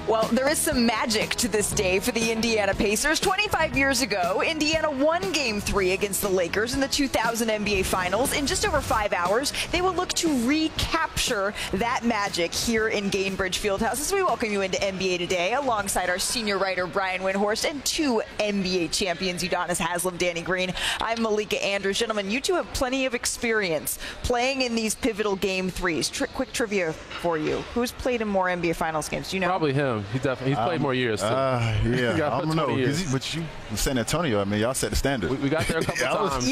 Well, there is some magic to this day for the Indiana Pacers. 25 years ago, Indiana won Game 3 against the Lakers in the 2000 NBA Finals. In just over 5 hours, they will look to recapture that magic here in Gainbridge Fieldhouse as we welcome you into NBA Today alongside our senior writer, Brian Windhorst, and two NBA champions, Udonis Haslem, Danny Green. I'm Malika Andrews. Gentlemen, you two have plenty of experience playing in these pivotal Game 3s. Quick trivia for you. Who's played in more NBA Finals games? Do you know? Probably him. He's played more years. Too. Yeah, I don't know. But you, San Antonio, I mean, y'all set the standard. We got there a couple times.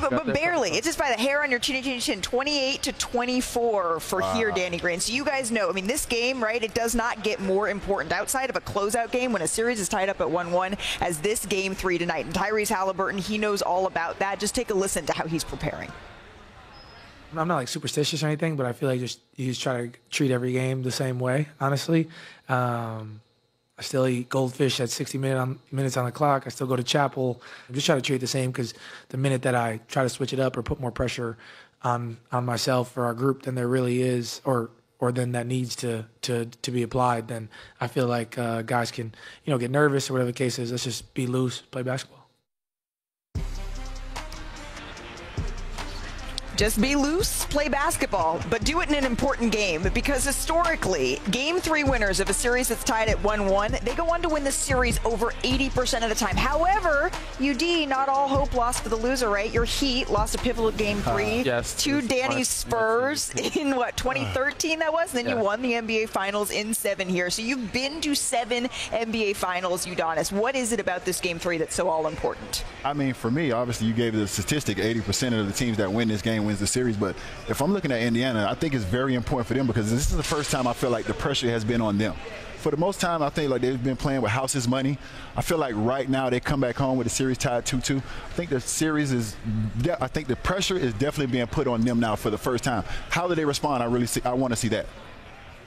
But barely. It's just by the hair on your chin. 28-24 for here, Danny Green. So you guys know, I mean, this game, right, it does not get more important outside of a closeout game when a series is tied up at 1-1 as this Game 3 tonight. And Tyrese Halliburton, he knows all about that. Just take a listen to how he's preparing. I'm not like superstitious or anything, but I feel like you just try to treat every game the same way, honestly. I still eat goldfish at 60 minutes on the clock. I still go to chapel. I'm just trying to treat it the same because the minute that I try to switch it up or put more pressure on myself or our group than there really is or then that needs to be applied, then I feel like guys can, get nervous or whatever the case is. Let's just be loose, play basketball. Just be loose, play basketball, but do it in an important game because historically, Game 3 winners of a series that's tied at 1-1, they go on to win the series over 80% of the time. However, UD, not all hope lost for the loser, right? Your Heat lost a pivotal Game 3 to Danny's Spurs in, 2013 that was? And then you won the NBA Finals in 7 here. So you've been to 7 NBA Finals, Udonis. What is it about this Game 3 that's so all important? I mean, for me, obviously, you gave the statistic, 80% of the teams that win this game wins the series. But if I'm looking at Indiana, I think it's very important for them because this is the first time I feel like the pressure has been on them. For the most time, I think like they've been playing with house's money. I feel like right now they come back home with the series tied 2-2. I think the pressure is definitely being put on them now for the first time. How do they respond? I want to see that.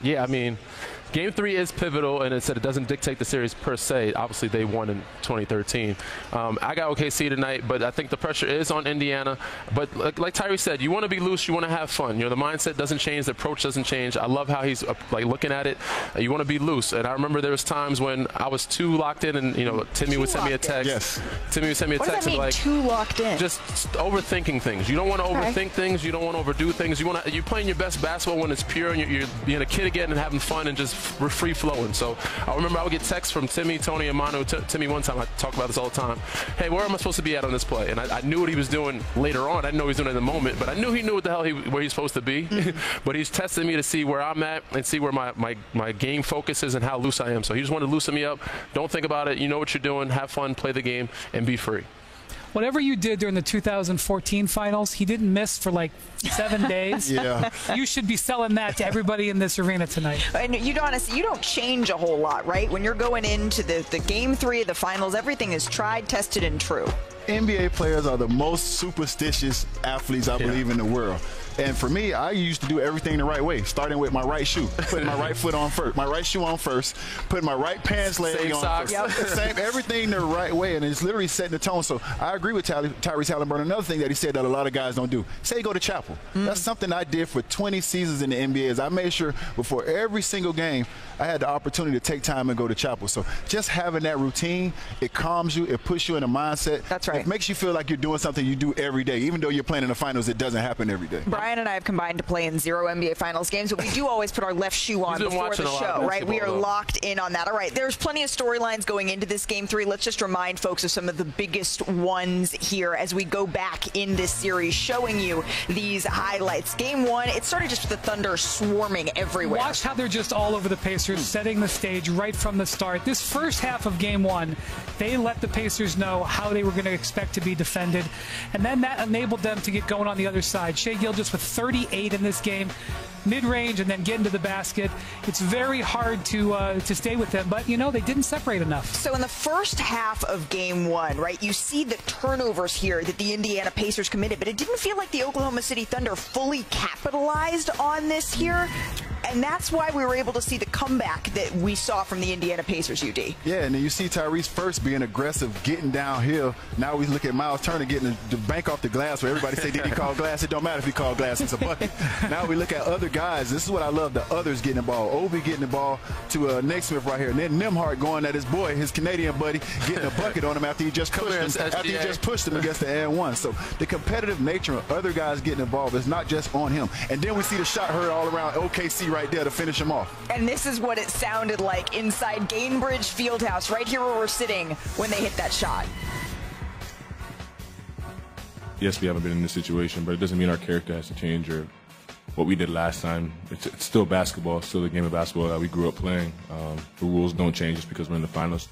Yeah, I mean, Game 3 is pivotal, and it said it doesn't dictate the series per se. Obviously, they won in 2013. I got OKC tonight, but I think the pressure is on Indiana. But like Tyrese said, you want to be loose, you want to have fun. The mindset doesn't change, the approach doesn't change. I love how he's looking at it. You want to be loose. And I remember there was times when I was too locked in, and Timmy would send me a text. Yes. Timmy would send me a text and like too locked in. Just overthinking things. You don't want to overthink things. You don't want to overdo things. You're playing your best basketball when it's pure and you're being a kid again and having fun and just free flowing. So I remember I would get texts from Timmy, Tony, and Manu. Timmy one time, I talk about this all the time. Hey, where am I supposed to be at on this play? And I knew what he was doing later on. I didn't know he was doing it in the moment, but I knew he knew what the hell where he's supposed to be. But he's testing me to see where I'm at and see where my game focus is and how loose I am. So he just wanted to loosen me up. Don't think about it. You know what you're doing. Have fun, play the game, and be free. Whatever you did during the 2014 finals, he didn't miss for like 7 days. Yeah. You should be selling that to everybody in this arena tonight. And Udonis, you don't change a whole lot, right? When you're going into the Game 3 of the finals, everything is tried, tested, and true. NBA players are the most superstitious athletes, I believe, in the world. And for me, I used to do everything the right way, starting with my right shoe, putting my right foot on first, my right shoe on first, putting my right pants leg on first. Everything the right way, and it's literally setting the tone. So I agree with Tyrese Halliburton. Another thing that he said that a lot of guys don't do, say go to chapel. That's something I did for 20 seasons in the NBA is I made sure before every single game I had the opportunity to take time and go to chapel. So just having that routine, it calms you, it puts you in a mindset. That's right. It makes you feel like you're doing something you do every day. Even though you're playing in the finals, it doesn't happen every day. Brian and I have combined to play in 0 NBA Finals games, but we do always put our left shoe on before the show, right? We are locked in on that. All right, there's plenty of storylines going into this Game 3. Let's just remind folks of some of the biggest ones here as we go back in this series, showing you these highlights. Game 1, it started just with the Thunder swarming everywhere. Watch how they're just all over the Pacers, setting the stage right from the start. This first half of Game 1, they let the Pacers know how they were going to expect to be defended, and then that enabled them to get going on the other side. Shai Gilgeous with 38 in this game, mid-range and then get into the basket. It's very hard to stay with them, but they didn't separate enough. So in the first half of Game 1, right, you see the turnovers here that the Indiana Pacers committed, but it didn't feel like the Oklahoma City Thunder fully capitalized on this here. And that's why we were able to see the comeback that we saw from the Indiana Pacers, UD. Yeah, and then you see Tyrese first being aggressive, getting downhill. Now we look at Miles Turner getting the bank off the glass, where everybody say, did he call glass? It don't matter if he called glass, it's a bucket. Now we look at other guys. This is what I love, the others getting the ball. Obi getting the ball to Naismith right here. And then Nembhard going at his boy, his Canadian buddy, getting a bucket on him after he just pushed him against the and one. So the competitive nature of other guys getting involved is not just on him. And then we see the shot heard all around OKC right there to finish him off. And this is what it sounded like inside Gainbridge Fieldhouse, right here where we're sitting when they hit that shot. Yes, we haven't been in this situation, but it doesn't mean our character has to change or what we did last time. It's still basketball, it's still the game of basketball that we grew up playing. The rules don't change just because we're in the finals.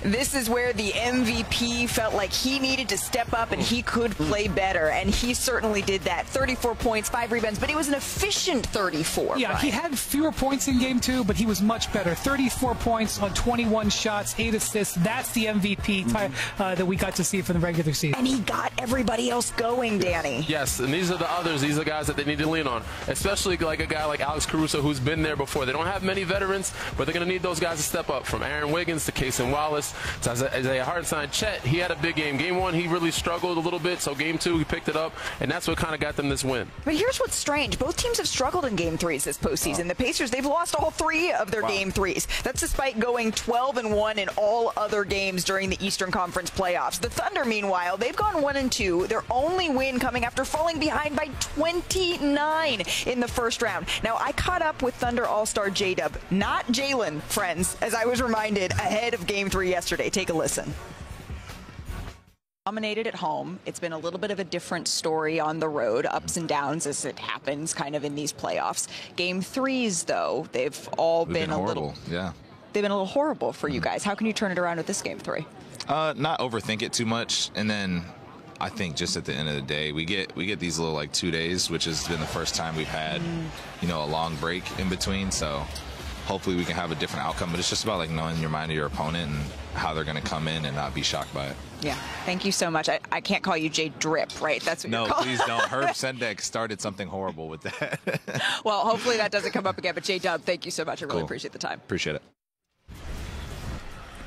This is where the MVP felt like he needed to step up and he could play better, and he certainly did that. 34 points, 5 rebounds, but it was an efficient 34. Yeah, Brian. He had fewer points in game 2, but he was much better. 34 points on 21 shots, 8 assists. That's the MVP that we got to see for the regular season. And he got everybody else going, Danny. Yes, and these are the others. These are guys that they need to lean on, especially like a guy like Alex Caruso, who's been there before. They don't have many veterans, but they're going to need those guys to step up, from Aaron Wiggins to Cason Wallace to Isaiah Hartenstein. Chet, he had a big game. Game 1, he really struggled a little bit, so Game 2, he picked it up, and that's what kind of got them this win. But here's what's strange. Both teams have struggled in Game 3s this postseason. The Pacers, they've lost all 3 of their Game 3s. That's despite going 12-1 in all other games during the Eastern Conference playoffs. The Thunder, meanwhile, they've gone 1-2. Their only win coming after falling behind by 29 in the first round. Now, I caught up with Thunder All-Star J-Dub, not Jalen, friends, as I was reminded ahead of Game 3 yesterday. Take a listen. Dominated at home. It's been a little bit of a different story on the road, ups and downs as it happens kind of in these playoffs. Game 3s, though, they've all been a horrible. Little, they've been a little horrible for you guys. How can you turn it around with this Game 3? Not overthink it too much, and then I think just at the end of the day, we get these little like 2 days, which has been the first time we've had, a long break in between. So hopefully we can have a different outcome, but it's just about like knowing your mind of your opponent and how they're going to come in and not be shocked by it. Yeah, thank you so much. I can't call you Jay Drip, right? That's what no, you're please don't. Herb Sendek started something horrible with that. Well, hopefully that doesn't come up again. But Jay Dub, thank you so much. I really appreciate the time. Appreciate it.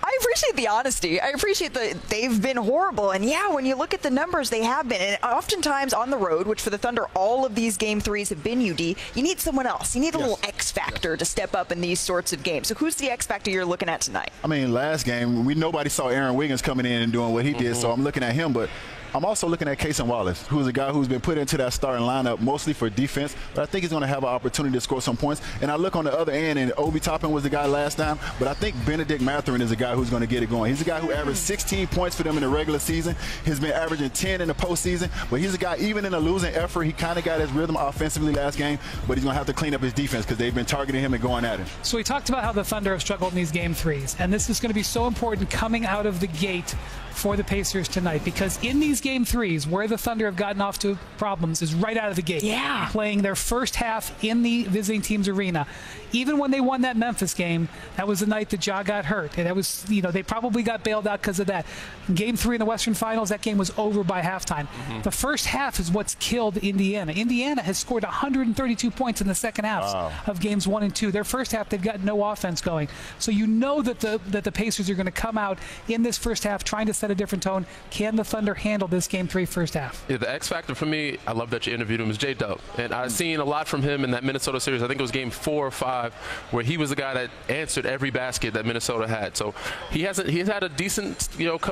I appreciate the honesty. I appreciate that they've been horrible. And yeah, when you look at the numbers, they have been. And oftentimes on the road, which for the Thunder, all of these Game 3s have been, UD, you need someone else. You need a little X factor to step up in these sorts of games. So who's the X factor you're looking at tonight? I mean, last game, nobody saw Aaron Wiggins coming in and doing what he did, so I'm looking at him. But I'm also looking at Cason Wallace, who's a guy who's been put into that starting lineup mostly for defense, but I think he's going to have an opportunity to score some points. And I look on the other end, and Obi Toppin was the guy last time, but I think Benedict Mathurin is a guy who's going to get it going. He's a guy who averaged 16 points for them in the regular season. He's been averaging 10 in the postseason, but he's a guy, even in a losing effort, he kind of got his rhythm offensively last game, but he's going to have to clean up his defense because they've been targeting him and going at him. So we talked about how the Thunder have struggled in these Game 3s, and this is going to be so important coming out of the gate for the Pacers tonight, because in these Game 3s, where the Thunder have gotten off to problems is right out of the gate. Yeah. Playing their first half in the visiting team's arena. Even when they won that Memphis game, that was the night that Ja got hurt. And that was, they probably got bailed out because of that. In Game 3 in the Western Finals, that game was over by halftime. The first half is what's killed Indiana. Indiana has scored 132 points in the second half of Games 1 and 2. Their first half, they've got no offense going. So you know that the Pacers are going to come out in this first half trying to set a different tone. Can the Thunder handle this Game 3 first half? Yeah, the X factor for me, I love that you interviewed him, is J Dub. And I've seen a lot from him in that Minnesota series. I think it was Game 4 or 5, where he was the guy that answered every basket that Minnesota had. So he's had a decent,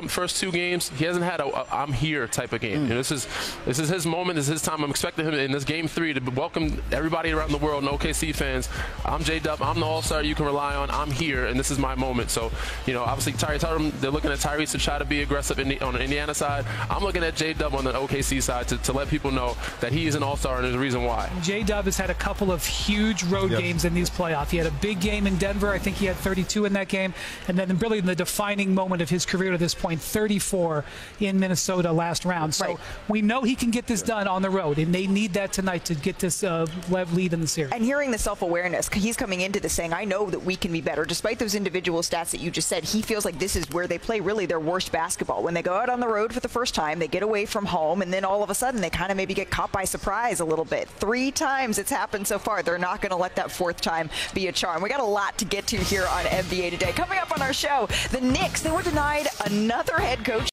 first 2 games. He hasn't had a I'm here type of game. This is his moment. This is his time. I'm expecting him in this Game 3 to welcome everybody around the world and OKC fans. I'm J Dub. I'm the all-star you can rely on. I'm here, and this is my moment. So, obviously they're looking at Tyrese to try to be aggressive on the Indiana side. I'm looking at J Dub on the OKC side to let people know that he is an all-star, and there's a reason why. J Dub has had a couple of huge road games in these playoffs. He had a big game in Denver. I think he had 32 in that game. And then really in the defining moment of his career to this point, 34 in Minnesota last round. So we know he can get this done on the road, and they need that tonight to get this lead in the series. And hearing the self-awareness, he's coming into this saying, I know that we can be better. Despite those individual stats that you just said, he feels like this is where they play really their worst basketball. When they go out on the road for the first time, They get away from home, and then all of a sudden they kind of maybe get caught by surprise a little bit. 3 times it's happened so far. They're not going to let that 4th time be a charm. We got a lot to get to here on NBA Today. Coming up on our show, the Knicks, they were denied another head coach